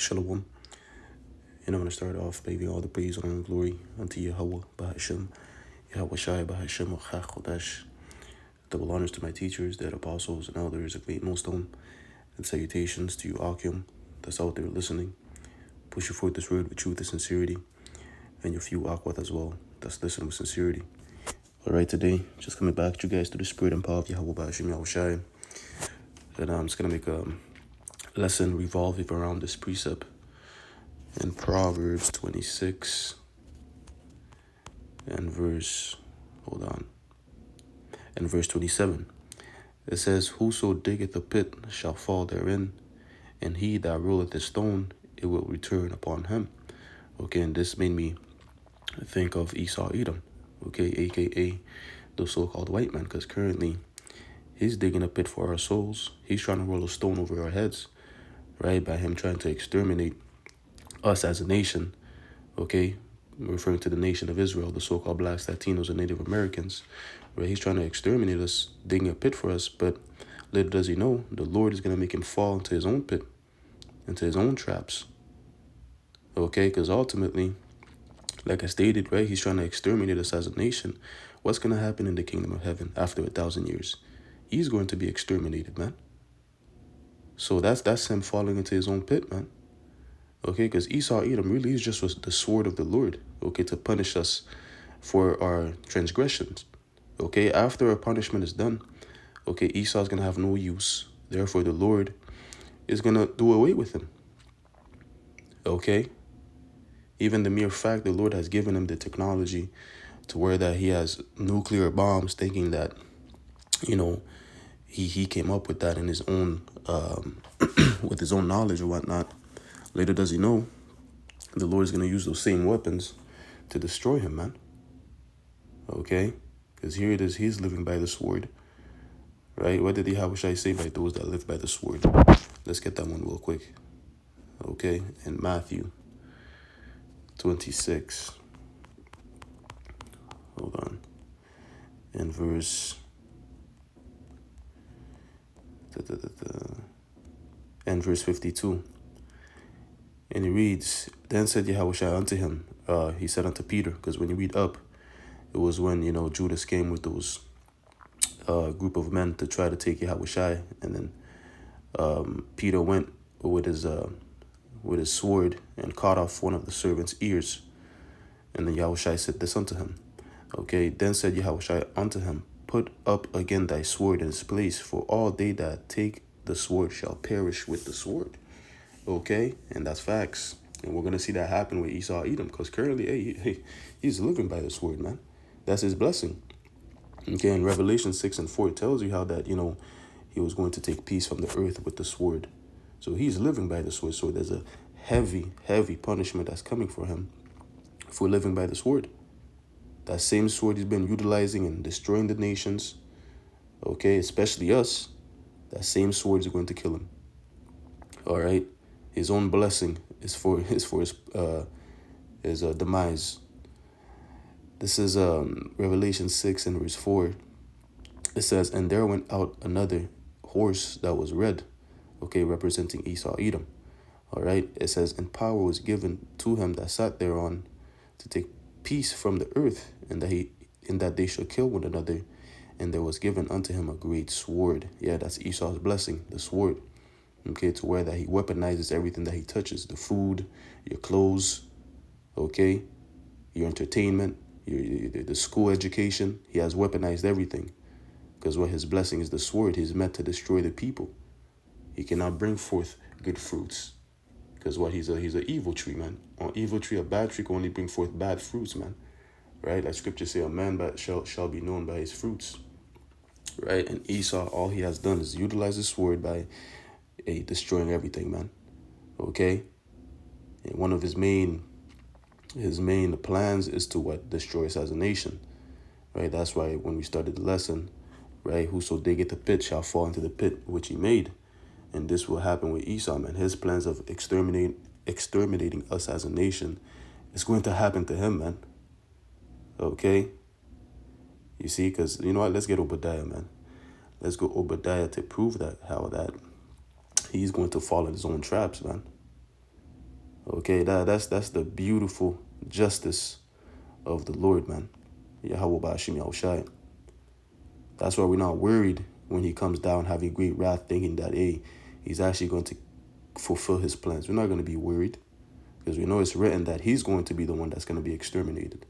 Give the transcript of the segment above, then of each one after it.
Shalom. And I'm going to start off by giving all the praise, honor, and glory unto Yahweh, Bahashem, Yahweh Shai, Bahashem, Chodesh. Double honors to my teachers, dead apostles, and elders, a great millstone, and salutations to you, Akim, that's out there listening. Push you forth this word with truth and sincerity, and your few Akwat as well, that's listening with sincerity. All right, today, just coming back to you guys through the spirit and power of Yahweh, Bahashem, Yahweh Shai. And I'm just going to make a lesson revolving around this precept in Proverbs 26 and verse 27. It says, "Whoso diggeth a pit shall fall therein, and he that rolleth a stone, it will return upon him." Okay, and this made me think of Esau Edom, okay, aka the so-called white man, because currently he's digging a pit for our souls. He's trying to roll a stone over our heads, right, by him trying to exterminate us as a nation, okay, referring to the nation of Israel, the so-called blacks, Latinos, and Native Americans, right? He's trying to exterminate us, digging a pit for us, but little does he know, the Lord is going to make him fall into his own pit, into his own traps, okay, because ultimately, like I stated, right, he's trying to exterminate us as a nation. What's going to happen in the kingdom of heaven after 1,000 years? He's going to be exterminated, man. So that's him falling into his own pit, man. Okay, because Esau Edom really is just was the sword of the Lord, okay, to punish us for our transgressions. Okay, after our punishment is done, okay, Esau's going to have no use. Therefore, the Lord is going to do away with him. Okay, even the mere fact the Lord has given him the technology to where that he has nuclear bombs, thinking that, you know, he came up with that in his own, with his own knowledge or whatnot. Later does he know, the Lord is going to use those same weapons to destroy him, man. Okay? Because here it is, he's living by the sword. Right? What did the Yahushua say by those that live by the sword? Let's get that one real quick. Okay? In Matthew 26. Hold on. In verse... In verse 52. And he reads, "Then said Yahushua unto him," he said unto Peter, because when you read up, it was when, you know, Judas came with those group of men to try to take Yahushua, and then Peter went with his sword and cut off one of the servants' ears. And then Yahushua said this unto him. Okay, then said Yahushua unto him, "Put up again thy sword in its place, for all they that take the sword shall perish with the sword." Okay, and that's facts. And we're going to see that happen with Esau Edom, because currently, he's living by the sword, man. That's his blessing. Okay, in Revelation 6 and 4, it tells you how that, you know, he was going to take peace from the earth with the sword. So he's living by the sword. So there's a heavy, heavy punishment that's coming for him for living by the sword. That same sword he's been utilizing and destroying the nations, okay, especially us, that same sword is going to kill him. All right? His own blessing is for his demise. This is Revelation 6 and verse 4. It says, "And there went out another horse that was red," okay, representing Esau Edom. All right, it says, "And power was given to him that sat thereon to take peace from the earth, and that they should kill one another. And there was given unto him a great sword." Yeah, that's Esau's blessing, the sword. Okay, to where that he weaponizes everything that he touches, the food, your clothes, okay, your entertainment, the school education. He has weaponized everything, because what his blessing is the sword. He's meant to destroy the people. He cannot bring forth good fruits, because what he's an evil tree, man. An evil tree, a bad tree can only bring forth bad fruits, man. Right? Like scripture say, a man shall be known by his fruits. Right? And Esau, all he has done is utilize the sword by destroying everything, man. Okay? And one of his main plans is to destroy us as a nation. Right? That's why when we started the lesson, right, "Whoso diggeth a pit shall fall into the pit which he made." And this will happen with Esau, man. His plans of exterminating us as a nation is going to happen to him, man. Okay? You see, because, you know what, let's get Obadiah, man. Let's go Obadiah to prove that, how that he's going to fall in his own traps, man. Okay, that's the beautiful justice of the Lord, man. Yahweh Bashim Yahushai. That's why we're not worried when he comes down having great wrath, thinking that, hey, he's actually going to fulfill his plans. We're not going to be worried because we know it's written that he's going to be the one that's going to be exterminated.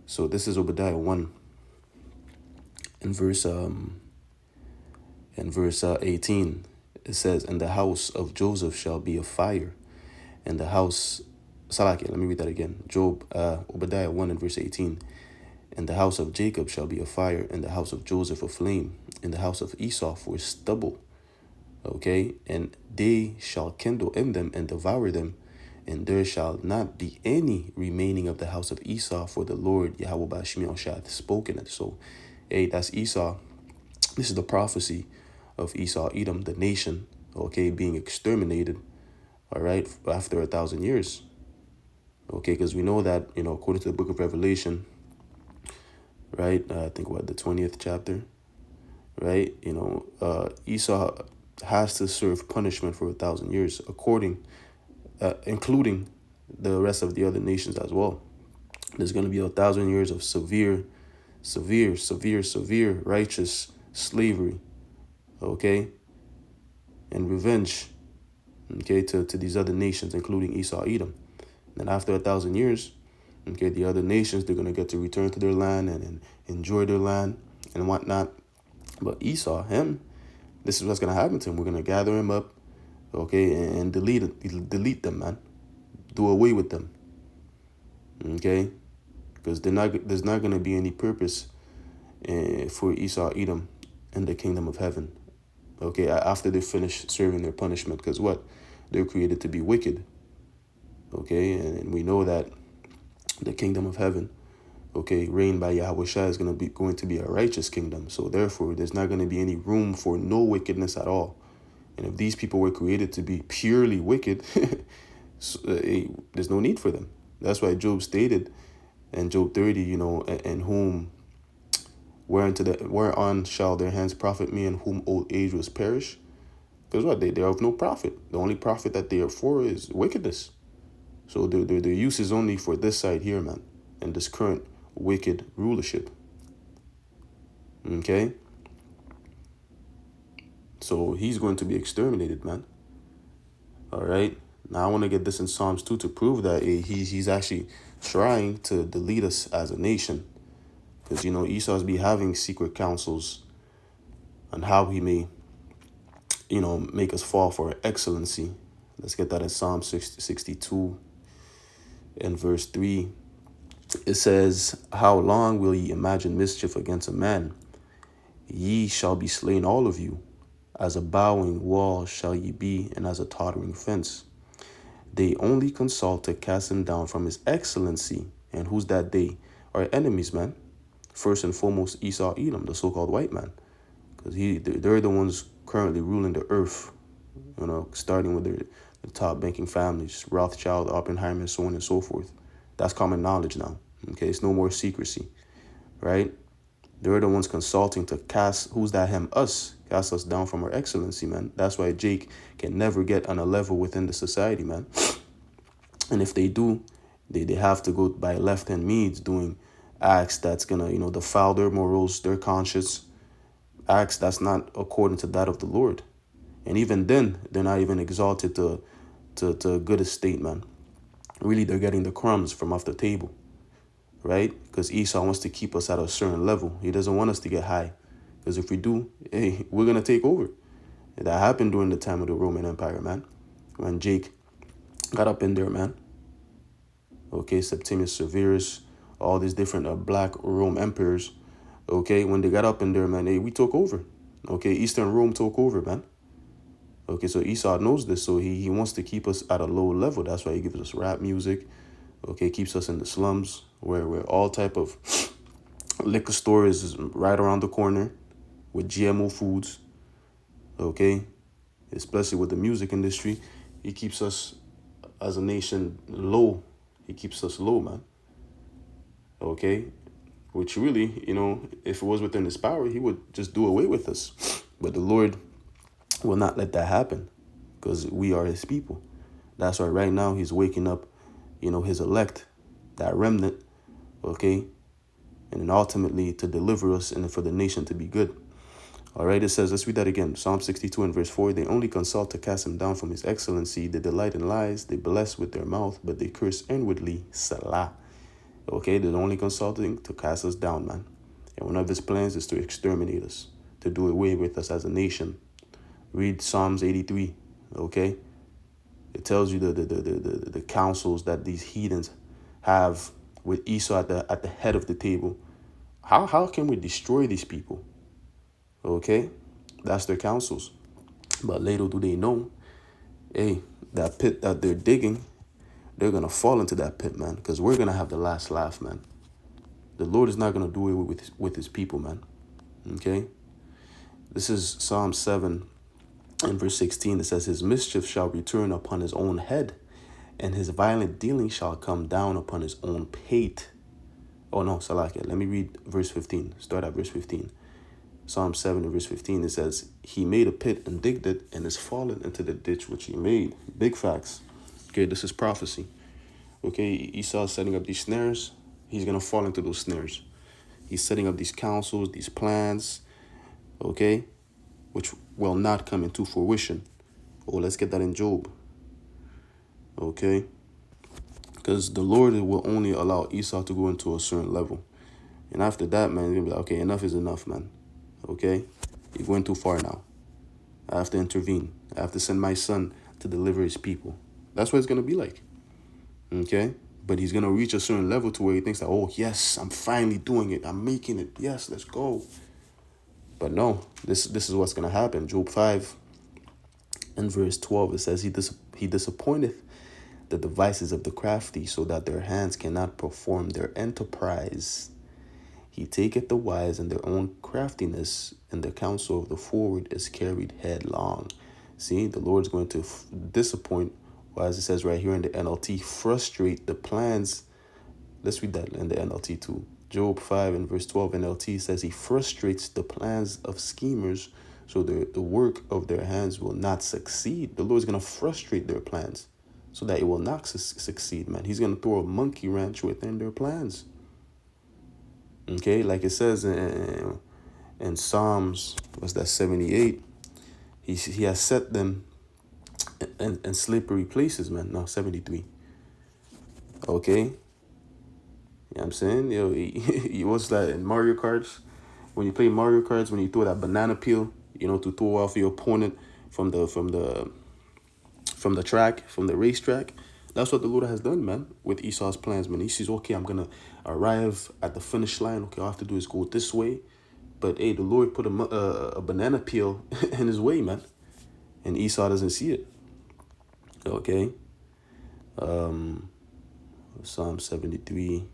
So this is Obadiah 1 in verse 18. It says, "And the house of Joseph shall be a fire, and the house..." Salaki, let me read that again. Obadiah 1 and verse 18. "And the house of Jacob shall be a fire, and the house of Joseph a flame, and the house of Esau for stubble." Okay, "And they shall kindle in them and devour them, and there shall not be any remaining of the house of Esau, for the Lord Yahweh Bashmiel hath spoken it." So, hey, that's Esau. This is the prophecy of Esau, Edom, the nation, okay, being exterminated, all right, after 1,000 years. Okay, because we know that, according to the book of Revelation, right, I think the 20th chapter, right, Esau has to serve punishment for 1,000 years, including the rest of the other nations as well. There's going to be 1,000 years of severe righteous slavery, okay, and revenge, okay, to these other nations, including Esau, Edom. And after 1,000 years, okay, the other nations, they're going to get to return to their land and enjoy their land and whatnot. But Esau, this is what's going to happen to him. We're going to gather him up, okay, and delete them, man. Do away with them, okay, because there's not going to be any purpose for Esau, Edom, in the kingdom of heaven, okay, after they finish serving their punishment. Because what? They're created to be wicked, okay, and we know that the kingdom of heaven, okay, reigned by Yahweh Shai, is going to be a righteous kingdom. So therefore, there's not going to be any room for no wickedness at all. And if these people were created to be purely wicked, there's no need for them. That's why Job stated in Job 30, "And whom whereon shall their hands profit me, and whom old age was perish?" Because what? They are of no profit. The only profit that they are for is wickedness. So their use is only for this side here, man, and this current wicked rulership. Okay? So he's going to be exterminated, man. All right? Now I want to get this in Psalms 2 to prove that he's actually trying to delete us as a nation. Because, Esau's be having secret councils on how he may, make us fall for excellency. Let's get that in Psalm 62 and verse 3. It says, "How long will ye imagine mischief against a man? Ye shall be slain, all of you. As a bowing wall shall ye be, and as a tottering fence. They only consult to cast him down from his excellency." And who's that they? Our enemies, man. First and foremost, Esau, Edom, the so-called white man. Because they're the ones currently ruling the earth, starting with the top banking families, Rothschild, Oppenheimer, so on and so forth. That's common knowledge now. Okay, it's no more secrecy, right? They're the ones consulting to cast, who's that him? Us. Cast us down from our excellency, man. That's why Jake can never get on a level within the society, man. And if they do, they have to go by left-hand means, doing acts that's going to, defile their morals, their conscience, acts that's not according to that of the Lord. And even then, they're not even exalted to a good estate, man. Really, they're getting the crumbs from off the table, right? Because Esau wants to keep us at a certain level. He doesn't want us to get high. Because if we do, hey, we're going to take over. And that happened during the time of the Roman Empire, man. When Jake got up in there, man. Okay, Septimius Severus, all these different black Rome emperors. Okay, when they got up in there, man, hey, we took over. Okay, Eastern Rome took over, man. Okay, so Esau knows this, so he wants to keep us at a low level. That's why he gives us rap music. Okay, keeps us in the slums where all type of liquor store is right around the corner with GMO foods. Okay, especially with the music industry, he keeps us as a nation low. He keeps us low, man. Okay, which really, if it was within his power, he would just do away with us. But the Lord will not let that happen because we are his people. That's why right now he's waking up, his elect, that remnant, okay? And then ultimately to deliver us and for the nation to be good. All right, it says, let's read that again. Psalm 62 and verse 4, they only consult to cast him down from his excellency. They delight in lies. They bless with their mouth, but they curse inwardly. Salah. Okay, they're only consulting to cast us down, man. And one of his plans is to exterminate us, to do away with us as a nation. Read Psalms 83, okay? It tells you the counsels that these heathens have with Esau at the head of the table. How can we destroy these people? Okay, that's their counsels. But little do they know, hey, that pit that they're digging, they're gonna fall into that pit, man. Because we're gonna have the last laugh, man. The Lord is not gonna do it with his people, man. Okay, this is Psalm 7 and verse 16. It says, his mischief shall return upon his own head, and his violent dealing shall come down upon his own pate. Oh no, Salakia. Let me read verse 15. Start at verse 15. Psalm 7 and verse 15, it says, he made a pit and digged it and is fallen into the ditch which he made. Big facts. Okay, this is prophecy. Okay, Esau is setting up these snares. He's going to fall into those snares. He's setting up these counsels, these plans, okay, which will not come into fruition. Oh, let's get that in Job. Okay, because the Lord will only allow Esau to go into a certain level. And after that, man, he's going to be like, okay, enough is enough, man. Okay, you're going too far now. I have to intervene. I have to send my son to deliver his people. That's what it's going to be like. Okay, but he's going to reach a certain level to where he thinks that, oh, yes, I'm finally doing it. I'm making it. Yes, let's go. But no, this is what's going to happen. Job 5 and verse 12, it says, he disappointeth the devices of the crafty so that their hands cannot perform their enterprise. He taketh the wise in their own craftiness, and the counsel of the forward is carried headlong. See, the Lord's going to disappoint, or as it says right here in the NLT, frustrate the plans. Let's read that in the NLT too. Job 5 and verse 12 NLT says he frustrates the plans of schemers, so the work of their hands will not succeed. The Lord's going to frustrate their plans so that it will not succeed, man. He's going to throw a monkey wrench within their plans. Okay, like it says in Psalms, what's that, 78, he has set them in slippery places, man. No, 73. Okay, you know what I'm saying? He was that in Mario Karts. When you play Mario Karts, when you throw that banana peel, to throw off your opponent from the track, from the racetrack. That's what the Lord has done, man, with Esau's plans, man. He says, okay, I'm going to arrive at the finish line. Okay, all I have to do is go this way. But, hey, the Lord put a banana peel in his way, man. And Esau doesn't see it. Okay. Psalm 73.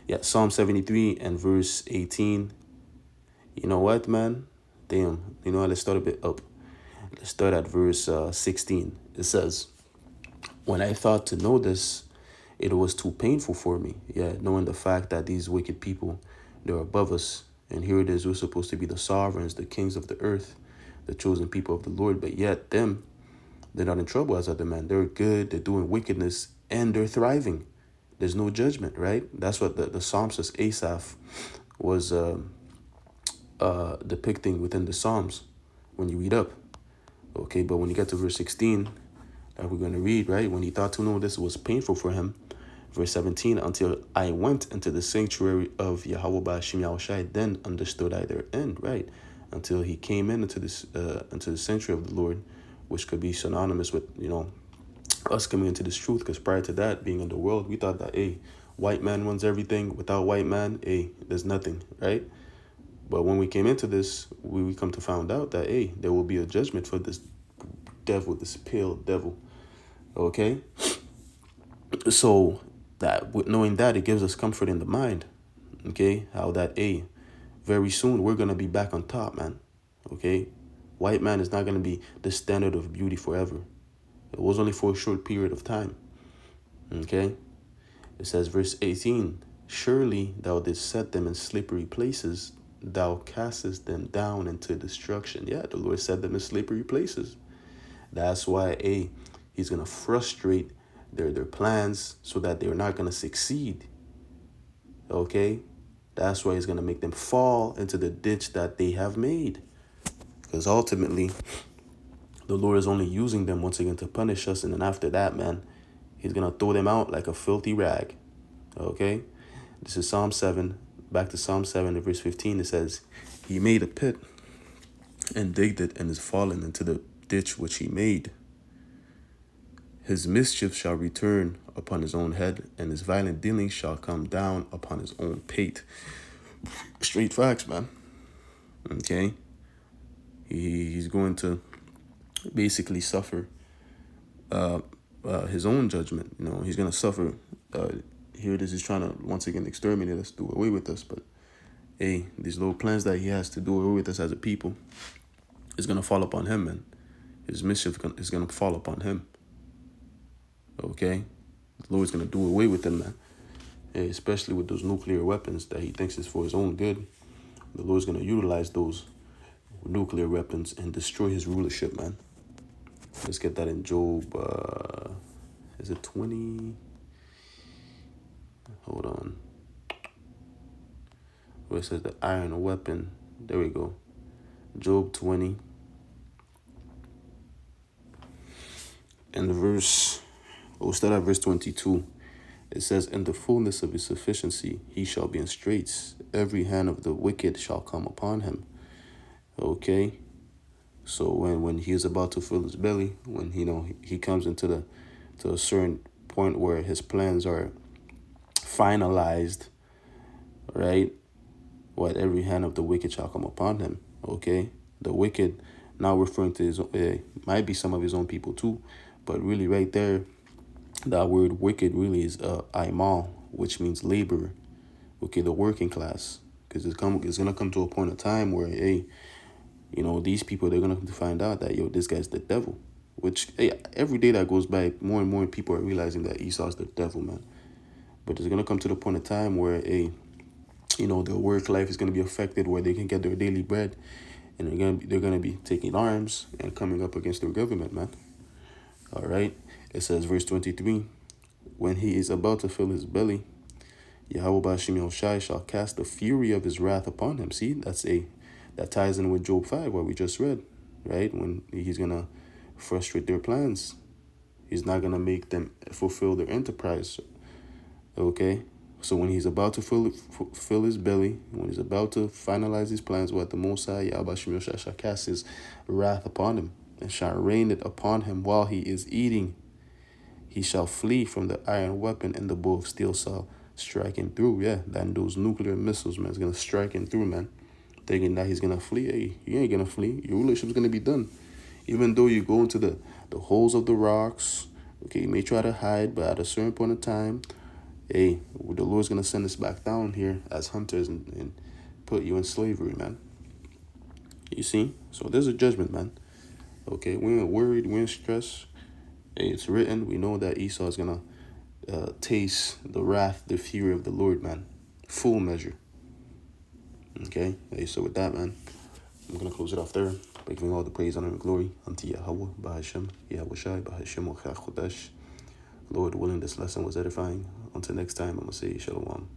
Yeah, Psalm 73 and verse 18. You know what, man? Damn. Let's start a bit up. Let's start at verse 16. It says, when I thought to know this, it was too painful for me. Yeah, knowing the fact that these wicked people, they're above us. And here it is, we're supposed to be the sovereigns, the kings of the earth, the chosen people of the Lord. But yet them, they're not in trouble as other men. They're good, they're doing wickedness, and they're thriving. There's no judgment, right? That's what the psalmist Asaph was depicting within the Psalms when you read up. Okay, but when you get to verse 16, that we're going to read, right? When he thought to know this was painful for him. Verse 17, until I went into the sanctuary of Yahweh Ba'ashim Yahushai, then understood I their end, right? Until he came into the sanctuary of the Lord, which could be synonymous with, us coming into this truth. Because prior to that, being in the world, we thought that, hey, white man runs everything. Without white man, hey, there's nothing, right? But when we came into this, we come to find out that, hey, there will be a judgment for this devil, this pale devil. Okay? So that with knowing that, it gives us comfort in the mind. Okay? How that, hey, very soon we're going to be back on top, man. Okay? White man is not going to be the standard of beauty forever. It was only for a short period of time. Okay? It says, verse 18, surely thou didst set them in slippery places, thou castest them down into destruction. Yeah, the Lord set them in slippery places. That's why, He's going to frustrate their plans so that they're not going to succeed. Okay? That's why he's going to make them fall into the ditch that they have made. Because ultimately, the Lord is only using them once again to punish us. And then after that, man, he's going to throw them out like a filthy rag. Okay? This is Psalm 7. Back to Psalm 7 and verse 15. It says, he made a pit and digged it and is fallen into the ditch which he made. His mischief shall return upon his own head, and his violent dealings shall come down upon his own pate. Straight facts, man. Okay? He's going to basically suffer his own judgment. You know, he's going to suffer. Here it is, he's trying to once again exterminate us, do away with us. But hey, these little plans that he has to do away with us as a people is going to fall upon him, man. His mischief is going to fall upon him. Okay? The Lord's going to do away with them, man. Hey, especially with those nuclear weapons that he thinks is for his own good. The Lord's going to utilize those nuclear weapons and destroy his rulership, man. Let's get that in Job. Is it 20? Hold on. Where it says the iron weapon. There we go. Job 20. And we'll start at verse 22. It says, in the fullness of his sufficiency, he shall be in straits. Every hand of the wicked shall come upon him. Okay? So when he is about to fill his belly, when he comes to a certain point where his plans are finalized, right? What every hand of the wicked shall come upon him. Okay? The wicked, now referring to his might be some of his own people too, but really right there, that word wicked really is aimal, which means laborer. Okay, the working class. Because it's gonna come to a point of time where, hey, these people, they're gonna come to find out that, yo, this guy's the devil. Which, hey, every day that goes by, more and more people are realizing that Esau's the devil, man. But it's gonna come to the point of time where, hey, their work life is gonna be affected, where they can get their daily bread, and they're gonna be taking arms and coming up against their government, man. All right. It says, verse 23, when he is about to fill his belly, Yahweh Bashim Yoshai shall cast the fury of his wrath upon him. See, that ties in with Job 5, what we just read, right? When he's going to frustrate their plans. He's not going to make them fulfill their enterprise. Okay? So when he's about to fill his belly, when he's about to finalize his plans, what the Most High, Yahweh Bashim Yoshai, shall cast his wrath upon him and shall rain it upon him while he is eating. He shall flee from the iron weapon, and the bow of steel shall strike him through. Yeah, then those nuclear missiles, man, is going to strike him through, man. Thinking that he's going to flee. Hey, he ain't going to flee. Your relationship's going to be done. Even though you go into the holes of the rocks, okay, you may try to hide, but at a certain point in time, hey, the Lord's going to send us back down here as hunters and put you in slavery, man. You see? So there's a judgment, man. Okay, we ain't worried, we ain't stressed. Hey, it's written. We know that Esau is going to taste the wrath, the fury of the Lord, man. Full measure. Okay? Hey, so with that, man, I'm going to close it off there. By giving all the praise, honor, and glory unto Yahweh, Bahashem, Yahweh Shai, Bahashem, Chodesh. Lord willing, this lesson was edifying. Until next time, I'm going to say Shalom.